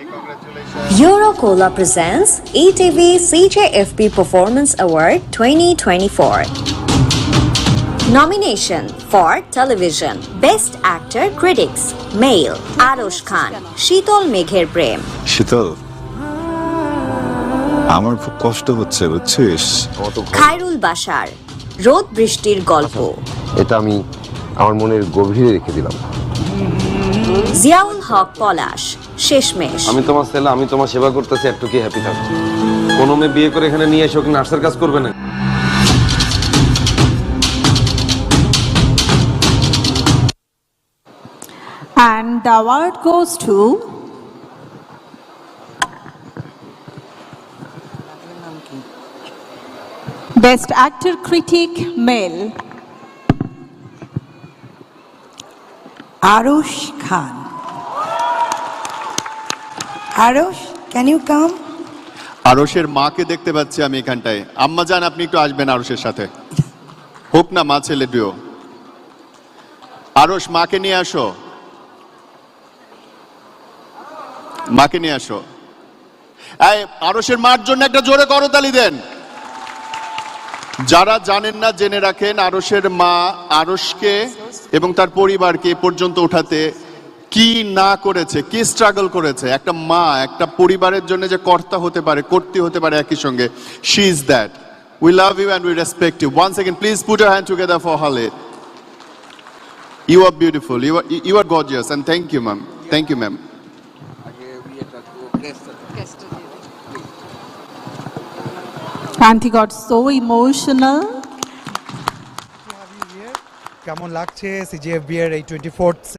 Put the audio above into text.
Eurocola presents ETV CJFP Performance Award 2024. Nomination for Television Best Actor Critics Male Arosh Khan Sheetal Megher Prem শীতল আমার খুব কষ্ট হচ্ছে বুঝছিস খায়রুল বাশার রোদ বৃষ্টির গল্প এটা আমি আমার মনের গভীরে রেখে দিলাম জিয়াউল হক পলাশ শেষমেশ আমি তোমার ছেলে আমি তোমার সেবা করতেছি একটু কি হ্যাপি থাকো কোনো মেয়ে বিয়ে করে এখানে নিয়ে এসে ওকে নার্সের কাজ করবে না And the award goes to Best Actor Critic Male Arosh Khan. Arosh, can you come? আরশের মাকে দেখতে পাচ্ছি আমি এখানটায় আম্মা জান আপনি একটু আসবেন আরশের সাথে হোক না মা ছেলে ডিও আরশ মাকে নিয়ে আসো মাকে নিয়ে আসো এই আরশের মার জন্য একটা জোরে করতালি দেন যারা জানেন না জেনে রাখেন আরশের মা আরশকে এবং তার পরিবারকে এ পর্যন্ত উঠাতে কি না করেছে কি স্ট্রাগল করেছে একটা মা একটা পরিবারের জন্য যে কর্তা হতে পারে কর্ত্রী হতে পারে একই সঙ্গে she is that we love you and we respect you once second please put your hand together for Khalid. You are beautiful, you are gorgeous and thank you ma'am, thank you ma'am. and he got so emotional. কেমন লাগছে CGFB এর এই 24th